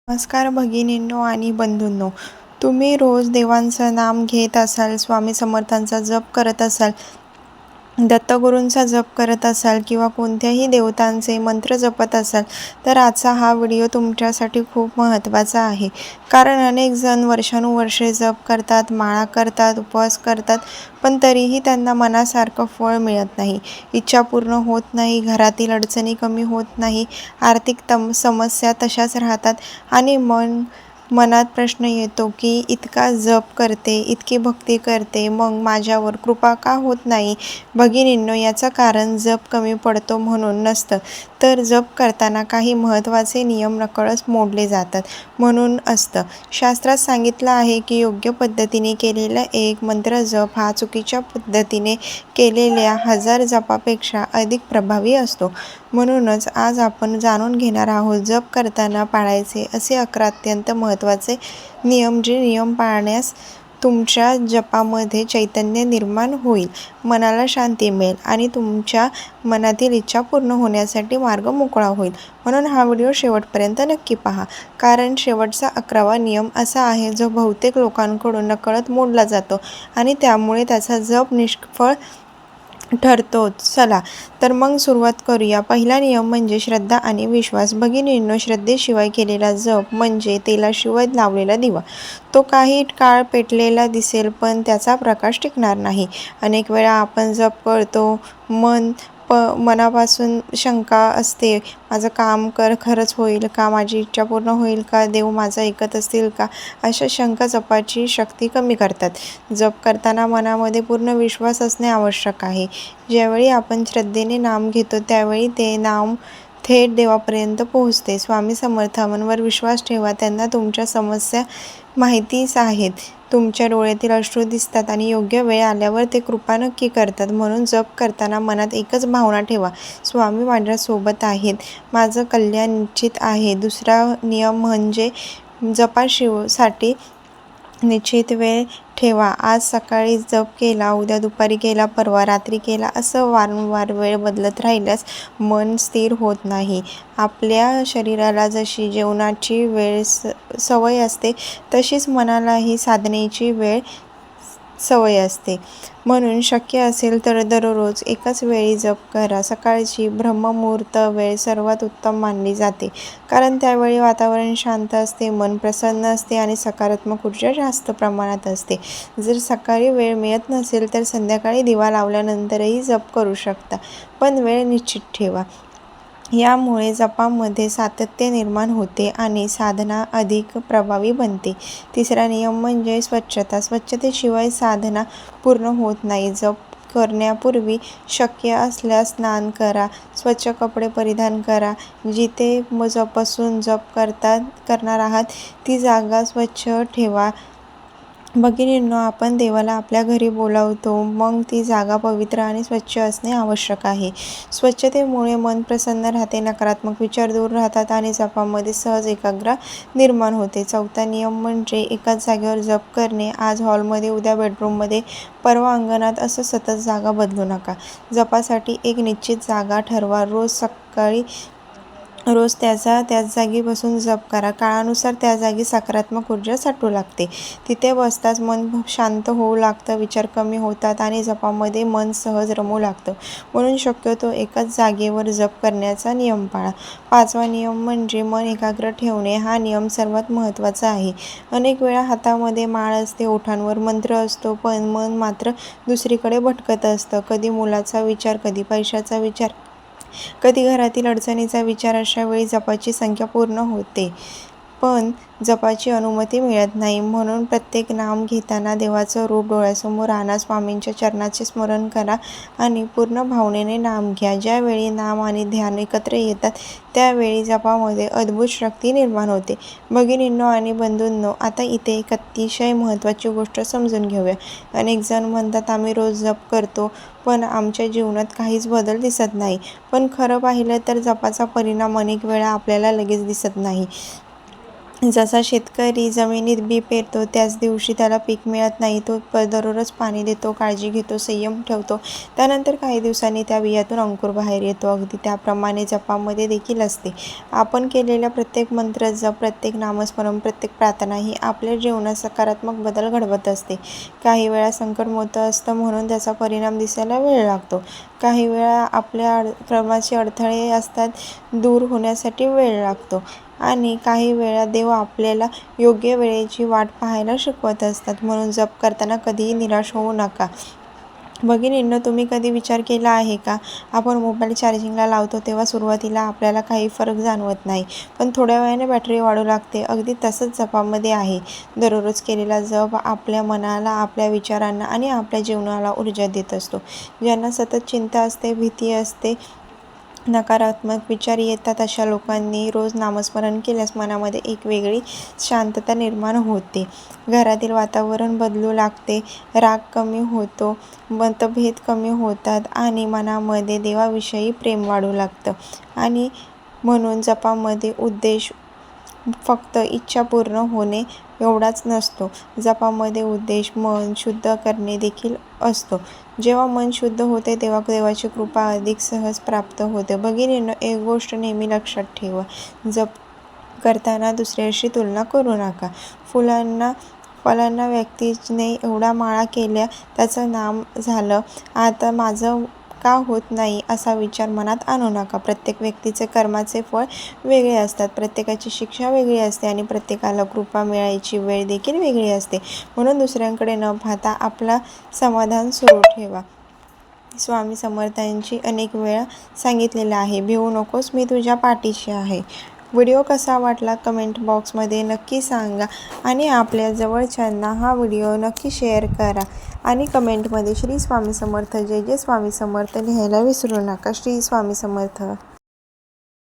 नमस्कार भगिनींनो आणि बंधूंनो, तुम्ही रोज देवांचं नाम घेत असाल, स्वामी समर्थांचा जप करत असाल, दत्तगुरूंचा जप करत असाल किंवा कोणत्याही देवतांचे मंत्र जपत असाल, तर आजचा हा व्हिडिओ तुमच्यासाठी खूप महत्त्वाचा आहे. कारण अनेक जण वर्षानुवर्षे जप करतात, माळा करतात, उपवास करतात, पण तरीही त्यांना मनासारखं फळ मिळत नाही, इच्छा पूर्ण होत नाही, घरातील अडचणी कमी होत नाही, आर्थिक समस्या तशाच राहतात आणि मनात प्रश्न येतो की इतका जप करते, इतकी भक्ती करते, मग माझ्यावर कृपा का होत नाही? भगिनींनो, याचं कारण जप कमी पडतो म्हणून नसतं, तर जप करताना काही महत्त्वाचे नियम नकळत मोडले जातात म्हणून असतं. शास्त्रात सांगितलं आहे की योग्य पद्धतीने केलेला एक मंत्र जप हा चुकीच्या पद्धतीने केलेल्या 1000 जपापेक्षा अधिक प्रभावी असतो. म्हणूनच आज आपण जाणून घेणार आहोत जप करताना पाळायचे असे 11 अत्यंत महत्त्वाचे नियम, जे नियम पाळण्यास तुमच्या जपामध्ये चैतन्य निर्माण होईल, मनाला शांती मिळेल आणि तुमच्या मनातील इच्छा पूर्ण होण्यासाठी मार्ग मोकळा होईल. म्हणून हा व्हिडिओ शेवटपर्यंत नक्की पहा, कारण शेवटचा 11वा नियम असा आहे जो बहुतेक लोकांकडून नकळत मोडला जातो आणि त्यामुळे त्याचा जप निष्फळ ठरतो. चला तर मग सुरुवात करूया. पहिला नियम म्हणजे श्रद्धा आणि विश्वास. भगिनींनो, श्रद्धेशिवाय केलेला जप म्हणजे तेलाशिवाय लावलेला दिवा. तो काही काळ पेटलेला दिसेल, पण त्याचा प्रकाश टिकणार नाही. अनेक वेळा आपण जप करतो, मनापासून शंका असते, माझं काम खरंच होईल का? माझी इच्छा पूर्ण होईल का? देव माझं ऐकत असतील का? अशा शंका जपाची शक्ती कमी करतात. जप करताना मनामध्ये पूर्ण विश्वास असणे आवश्यक आहे. ज्यावेळी आपण श्रद्धेने नाम घेतो, त्यावेळी ते नाम थेट देवापर्यंत पोहोचते. स्वामी समर्थांवर विश्वास ठेवा. त्यांना तुमच्या समस्या माहितीच आहेत. तुमच्या डोळ्यातील अश्रू दिसतात आणि योग्य वेळ आल्यावर ते कृपा नक्की करतात. म्हणून जप करताना मनात एकच भावना ठेवा, स्वामी माझ्यासोबत आहेत, माझं कल्याण निश्चित आहे. दुसरा नियम म्हणजे जपासाठी निश्चित वेळ ठेवा. आज सकाळी जप केला, उद्या दुपारी केला, परवा रात्री केला, असं वारंवार वेळ बदलत राहिल्यास मन स्थिर होत नाही. आपल्या शरीराला जशी जेवणाची वेळ सवय असते, तशीच मनालाही साधनेची वेळ सवय असते. म्हणून शक्य असेल तर दररोज एकाच वेळी जप करा. सकाळची ब्रह्ममुहूर्त वेळ सर्वात उत्तम मानली जाते, कारण त्यावेळी वातावरण शांत असते, मन प्रसन्न असते आणि सकारात्मक ऊर्जा जास्त प्रमाणात असते. जर सकाळी वेळ मिळत नसेल तर संध्याकाळी दिवा लावल्यानंतरही जप करू शकता, पण वेळ निश्चित ठेवा. यामुळे जपामध्ये सातत्य निर्माण होते आणि साधना अधिक प्रभावी बनते. तिसरा नियम म्हणजे स्वच्छता. स्वच्छतेशिवाय साधना पूर्ण होत नाही. जप करण्यापूर्वी शक्य असल्यास स्नान करा, स्वच्छ कपडे परिधान करा. जिथे बसून जप करणार आहात ती जागा स्वच्छ ठेवा. भगिनींनो, आपण देवाला आपल्या घरी बोलावतो, मग ती जागा पवित्र आणि स्वच्छ असणे आवश्यक आहे. स्वच्छतेमुळे मन प्रसन्न राहते, नकारात्मक विचार दूर राहतात आणि जपामध्ये सहज एकाग्रता निर्माण होते. चौथा नियम म्हणजे एकाच जागेवर जप करणे. आज हॉलमध्ये, उद्या बेडरूममध्ये, परवा अंगणात, असं सतत जागा बदलू नका. जपासाठी एक निश्चित जागा ठरवा. रोज त्याच जागी बसून जप करा. काळानुसार त्या जागी सकारात्मक ऊर्जा साठू लागते. तिथे बसताच मन शांत होऊ लागतं, विचार कमी होतात आणि जपामध्ये मन सहज रमू लागतं. म्हणून शक्यतो एकाच जागेवर जप करण्याचा नियम पाळा. पाचवा नियम म्हणजे मन एकाग्र ठेवणे. हा नियम सर्वात महत्त्वाचा आहे. अनेक वेळा हातामध्ये माळ असते, ओठांवर मंत्र असतो, पण मन मात्र दुसरीकडे भटकत असतं. कधी मुलाचा विचार, कधी पैशाचा विचार, कधी घरातील अडचणीचा विचार. अशा वेळी जपाची संख्या पूर्ण होते, पण जपाची अनुमती मिळत नाही. म्हणून प्रत्येक नाम घेताना देवाचं रूप डोळ्यासमोर आणा, स्वामींच्या चरणाचे स्मरण करा आणि पूर्ण भावनेने नाम घ्या. ज्यावेळी नाम आणि ध्यान एकत्र येतात, त्यावेळी जपामध्ये अद्भुत शक्ती निर्माण होते. भगिनींनो आणि बंधूंनो, आता इथे एक अतिशय महत्त्वाची गोष्ट समजून घेऊया. अनेक जण म्हणतात, आम्ही रोज जप करतो, पण आमच्या जीवनात काहीच बदल दिसत नाही. पण खरं पाहिलं तर जपाचा परिणाम अनेक वेळा आपल्याला लगेच दिसत नाही. जसा शेतकरी जमिनीत बी पेरतो त्याच दिवशी त्याला पीक मिळत नाही. तो दररोज पाणी देतो, काळजी घेतो, संयम ठेवतो. त्यानंतर काही दिवसांनी त्या बियातून अंकुर बाहेर येतो. अगदी त्याप्रमाणे जपामध्ये देखील असते. आपण केलेल्या प्रत्येक मंत्र जप, प्रत्येक नामस्मरण, प्रत्येक प्रार्थना ही आपल्या जीवनात सकारात्मक बदल घडवत असते. काही वेळा संकट मोठं असतं म्हणून त्याचा परिणाम दिसायला वेळ लागतो. काही वेळा आपल्या क्रमाचे अडथळे असतात, दूर होण्यासाठी वेळ लागतो. आणि काही वेळा देव आपल्याला योग्य वेळेची वाट पाहायला शिकवत असतात. म्हणून जप करताना कधीही निराश होऊ नका. भगिनींनो, तुम्ही कधी विचार केला आहे का? आपण मोबाईल चार्जिंगला लावतो तेव्हा सुरुवातीला आपल्याला काही फरक जाणवत नाही, पण थोड्या वेळाने बॅटरी वाढू लागते. अगदी तसंच जपामध्ये आहे. दररोज केलेला जप आपल्या मनाला, आपल्या विचारांना आणि आपल्या जीवनाला ऊर्जा देत असतो. ज्यांना सतत चिंता असते, भीती असते, नकारात्मक विचार येतात, अशा लोकांनी रोज नामस्मरण केल्यास मनामध्ये एक वेगळी शांतता निर्माण होते. घरातील वातावरण बदलू लागते, राग कमी होतो, मतभेद कमी होतात आणि मनामध्ये देवाविषयी प्रेम वाढू लागतं. आणि म्हणून जपामध्ये उद्देश फक्त इच्छा पूर्ण होणे एवढाच नसतो. जपामध्ये उद्देश मन शुद्ध करणे देखील असतो. जेव्हा मन शुद्ध होते तेव्हा देवाची कृपा अधिक सहज प्राप्त होते. भगिनींनो, एक गोष्ट नेहमी लक्षात ठेवा. जप करताना दुसऱ्याशी तुलना करू नका. फलाना व्यक्तीने एवढ्या माळा केल्या, त्याचं नाम झालं, आता माझं का होत नाही असा विचार मनात आणू नका. प्रत्येक व्यक्तीचे कर्माचे फळ वेगळे असतात, प्रत्येकाची शिक्षा वेगळी असते आणि प्रत्येकाला कृपा मिळायची वेळ देखील वेगळी असते. म्हणून दुसऱ्यांकडे न पाहता आपला समाधान सुरू ठेवा. स्वामी समर्थांची अनेक वेळा सांगितलेलं आहे, भिवू नकोस, मी तुझ्या पाठीशी आहे. व्हिडिओ कसा वाटला कमेंट बॉक्समध्ये नक्की सांगा आणि आपल्या जवळच्यांना हा व्हिडिओ नक्की शेअर करा आणि कमेंटमध्ये श्री स्वामी समर्थ, जय जय स्वामी समर्थ लिहायला विसरू नका. श्री स्वामी समर्थ.